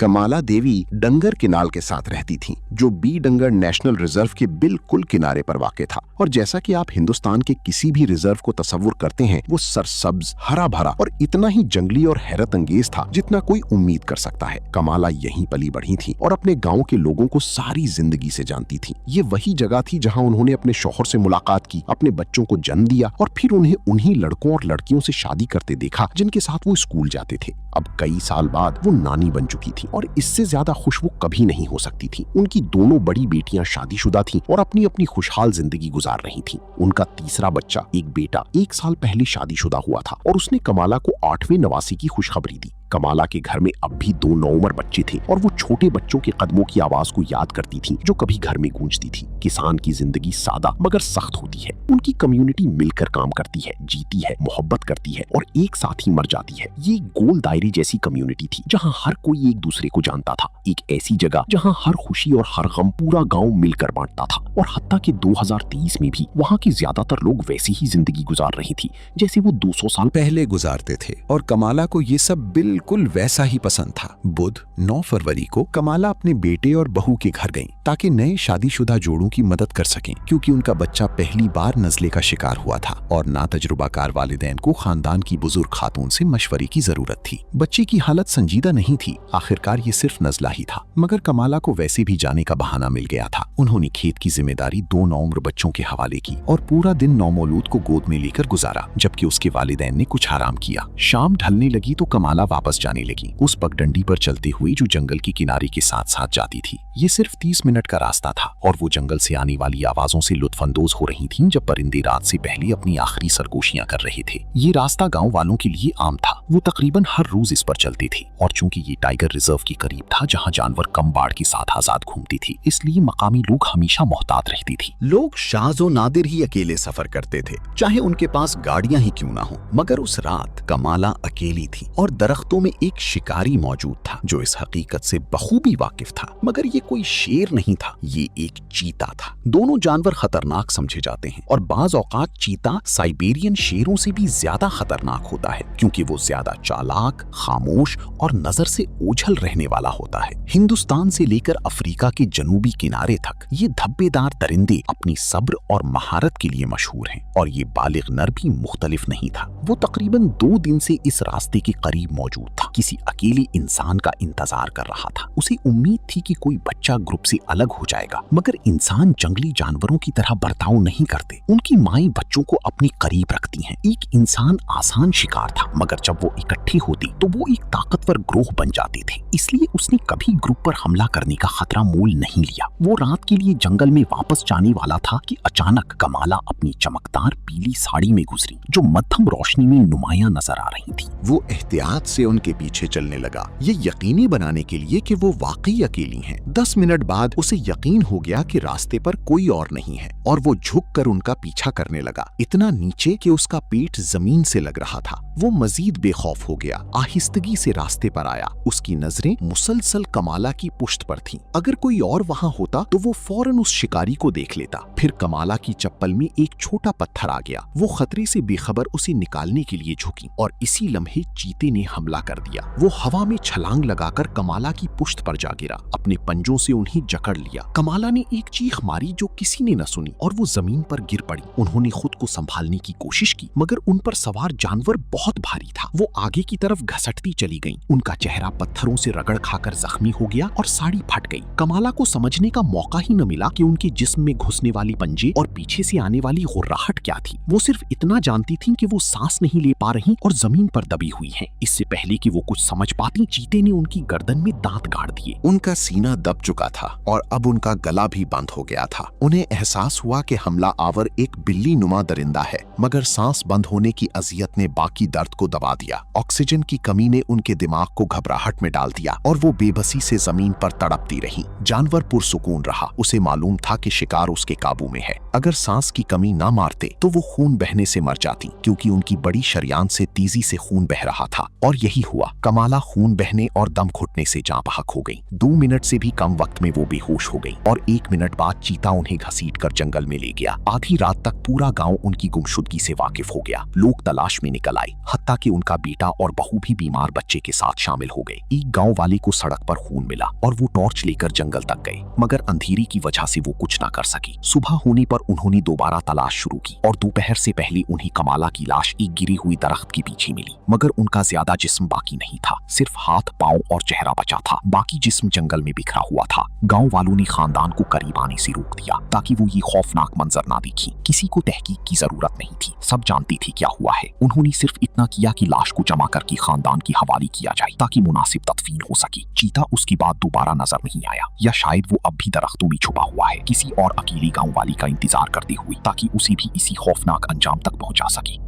कमाला देवी डंगर किनाल के साथ रहती थीं, जो बी डंगर नेशनल रिजर्व के बिल्कुल किनारे पर वाक़ था। और जैसा कि आप हिंदुस्तान के किसी भी रिजर्व को तस्वुर करते हैं, वो सरसब्ज, हरा भरा और इतना ही जंगली और हैरत अंगेज था जितना कोई उम्मीद कर सकता है। कमाला यहीं पली बढ़ी थी और अपने गाँव के लोगों को सारी जिंदगी से जानती थी। ये वही जगह थी जहाँ उन्होंने अपने शौहर से मुलाकात की, अपने बच्चों को जन्म दिया और फिर उन्हें उन्हीं लड़कों और लड़कियों से शादी करते देखा जिनके साथ वो स्कूल जाते थे। अब कई साल बाद वो नानी बन चुकी थी और इससे ज्यादा खुश वो कभी नहीं हो सकती थी। उनकी दोनों बड़ी बेटियां शादीशुदा थीं और अपनी अपनी खुशहाल जिंदगी गुजार रही थीं। उनका तीसरा बच्चा, एक बेटा, 1 साल पहले शादीशुदा हुआ था और उसने कमाला को 8वें नवासी की खुशखबरी दी। कमाला के घर में अब भी 2 नौउम्र बच्चे थे और वो छोटे बच्चों के कदमों की आवाज को याद करती थी जो कभी घर में गूंजती थी। किसान की जिंदगी सादा मगर सख्त होती है। उनकी कम्युनिटी मिलकर काम करती है, जीती है, मोहब्बत करती है और एक साथ ही मर जाती है। ये गोल दायरे जैसी कम्युनिटी थी जहाँ हर कोई एक दूसरे को जानता था। एक ऐसी जगह जहाँ हर खुशी और हर गम पूरा गाँव मिलकर बांटता था। और हत्ता कि 2030 में भी वहाँ के ज्यादातर लोग वैसी ही जिंदगी गुजार रही थी जैसे वो 200 साल पहले गुजारते थे। और कमाला को ये सब बिल्कुल वैसा ही पसंद था। बुध 9 फरवरी को कमाला अपने बेटे और बहू के घर गईं ताकि नए शादीशुदा जोड़ों की मदद कर सकें, क्योंकि उनका बच्चा पहली बार नज़ले का शिकार हुआ था और नातजुर्बाकार वालिदैन को खानदान की बुजुर्ग खातून से मशवरे की जरूरत थी। बच्चे की हालत संजीदा नहीं थी, आखिरकार ये सिर्फ नज़ला ही था। मगर कमाला को वैसे भी जाने का बहाना मिल गया था। उन्होंने खेत की जिम्मेदारी 2 नौउम्र बच्चों के हवाले की और पूरा दिन नौमौलूद को गोद में लेकर गुजारा, जबकि उसके वालिदैन ने कुछ आराम किया। शाम ढलने लगी तो कमाला वापस जाने लगी, उस पगडंडी पर चलते हुए जो जंगल के किनारे के साथ साथ जाती थी। ये सिर्फ 30 मिनट का रास्ता था और वो जंगल से आने वाली आवाजों से लुत्फानंदोज हो रही थीं जब परिंदे रात से पहले अपनी आखिरी सरगोशियां कर रहे थे। ये रास्ता गांव वालों के लिए आम था, वो तकरीबन हर रोज इस पर चलते थे। और चूंकि ये टाइगर रिजर्व के करीब था जहाँ जानवर कम बाढ़ के साथ आजाद घूमती थी, इसलिए मकामी लोग हमेशा मोहतात रहती थी। लोग शाज़ो नादिर ही अकेले सफर करते थे, चाहे उनके पास गाड़ियां ही क्यों ना हो। मगर उस रात कमाला अकेली थी और दरख्तों में एक शिकारी मौजूद था जो इस हकीकत से बखूबी वाकिफ था। मगर ये कोई शेर नहीं था, ये एक चीता था। दोनों जानवर खतरनाक समझे जाते हैं और बाज औकात चीता साइबेरियन शेरों से भी ज्यादा खतरनाक होता है, क्योंकि वो ज्यादा चालाक, खामोश और नजर से ओझल रहने वाला होता है। हिंदुस्तान से लेकर अफ्रीका के जनूबी किनारे तक ये धब्बेदार दरिंदे अपनी सब्र और महारत के लिए मशहूर हैं और ये बालिग नर भी मुख्तलिफ नहीं था। वो तकरीबन 2 दिन से इस रास्ते के करीब मौजूद था, किसी अकेले इंसान का इंतजार कर रहा था। उसे उम्मीद थी कि कोई बच्चा ग्रुप से अलग हो जाएगा, मगर इंसान जंगली जानवरों की तरह बर्ताव नहीं करते। उनकी माएं बच्चों को अपने करीब रखती हैं। एक इंसान आसान शिकार था, मगर जब वो इकट्ठे होती तो वो एक ताकतवर ग्रोह बन जाते थे। इसलिए उसने कभी ग्रुप पर हमला करने का खतरा मोल नहीं लिया। वो रात के लिए जंगल में वापस जाने वाला था कि अचानक कमाला अपनी चमकदार पीली साड़ी में गुजरी जो मध्यम रोशनी में नुमायां नजर आ रही थी। वो एहतियात से उनके पीछे चलने लगा, ये यकीनी बनाने के लिए कि वो वाकई अकेली हैं। 10 मिनट बाद उसे यकीन हो गया कि रास्ते पर कोई और नहीं है और वो झुककर उनका पीछा करने लगा, इतना नीचे कि उसका पेट जमीन से लग रहा था। वो मजीद बेखौफ हो गया, आहिस्तगी से रास्ते पर आया। उसकी नजरें मुसलसल कमाला की पुश्त पर थीं। अगर कोई और वहां होता तो वो फौरन उस शिकारी को देख लेता। फिर कमाला की चप्पल में एक छोटा पत्थर आ गया। वो खतरे से बेखबर उसे निकालने के लिए झुकी और इसी लम्हे चीते ने हमला कर दिया। वो हवा में छलांग लगाकर कमाला की पुश्त पर जा गिरा, अपने पंजों से उन्हें जकड़ लिया। कमाला ने एक चीख मारी जो किसी ने न सुनी और वो जमीन पर गिर पड़ी। उन्होंने खुद को संभालने की कोशिश की, मगर उन पर सवार जानवर बहुत भारी था। वो आगे की तरफ घसटती चली गईं। उनका चेहरा पत्थरों से रगड़ खाकर जख्मी हो गया और साड़ी फट गई। कमाला को समझने का मौका ही न मिला कि उनके जिस्म में घुसने वाली पंजे और पीछे से आने वाली गुर्राहट क्या थी। वो सिर्फ इतना जानती थीं कि वो सांस नहीं ले पा रही और जमीन पर दबी हुई हैं। इससे पहले कि वो कुछ समझ पाती, चीते ने उनकी गर्दन में दांत गाड़ दिए। उनका सीना दब चुका था और अब उनका गला भी बंद हो गया था। उन्हें एहसास हुआ कि हमला आवर एक बिल्ली नुमा दरिंदा है, मगर सांस बंद होने की अजियत ने बाकी दर्द को दबा दिया। ऑक्सीजन की कमी ने उनके दिमाग को घबराहट में डाल दिया और वो बेबसी से जमीन पर तड़पती रही। जानवर पुरसुकून रहा, उसे मालूम था कि शिकार उसके काबू में है। अगर सांस की कमी ना मारते तो वो खून बहने से मर जाती, क्योंकि उनकी बड़ी शरियान से तेजी से खून बह रहा था। और यही हुआ, कमाला खून बहने और दम घुटने से जाँ बहक हो गई। 2 मिनट से भी कम वक्त में वो बेहोश हो गई और 1 मिनट बाद चीता उन्हें घसीटकर जंगल में ले गया। आधी रात तक पूरा गांव उनकी गुमशुदगी से वाकिफ हो गया। लोग तलाश में निकल आए, हत्ता कि उनका बेटा और बहू भी बीमार बच्चे के साथ शामिल हो गए। एक गांव वाले को सड़क पर खून मिला और वो टॉर्च लेकर जंगल तक गए, मगर अंधेरी की वजह से वो कुछ ना कर सकी। सुबह होने पर उन्होंने दोबारा तलाश शुरू की और दोपहर से पहले उन्हें कमाला की लाश एक गिरी हुई दरख्त के पीछे मिली, मगर उनका ज्यादा जिस्म बाकी नहीं था, सिर्फ हाथ, पांव और चेहरा बचा था। बाकी जिस्म जंगल में बिखरा हुआ था। गांव वालों ने खानदान को करीब आने से रोक दिया ताकि वो ये खौफनाक मंजर ना देखें। किसी को तहकीक की जरूरत नहीं थी, सब जानते थे क्या हुआ है। उन्होंने सिर्फ इतना किया कि लाश को जमा करके खानदान की हवाले किया जाए ताकि मुनासिब तदफीन हो सके। चीता उसके बाद दोबारा नजर नहीं आया, या शायद वो अब भी दरख्तों में छुपा हुआ है, किसी और अकेले गांव वाली का इंतजार करते हुए, ताकि उसे भी इसी खौफनाक अंजाम तक पहुंचा सके।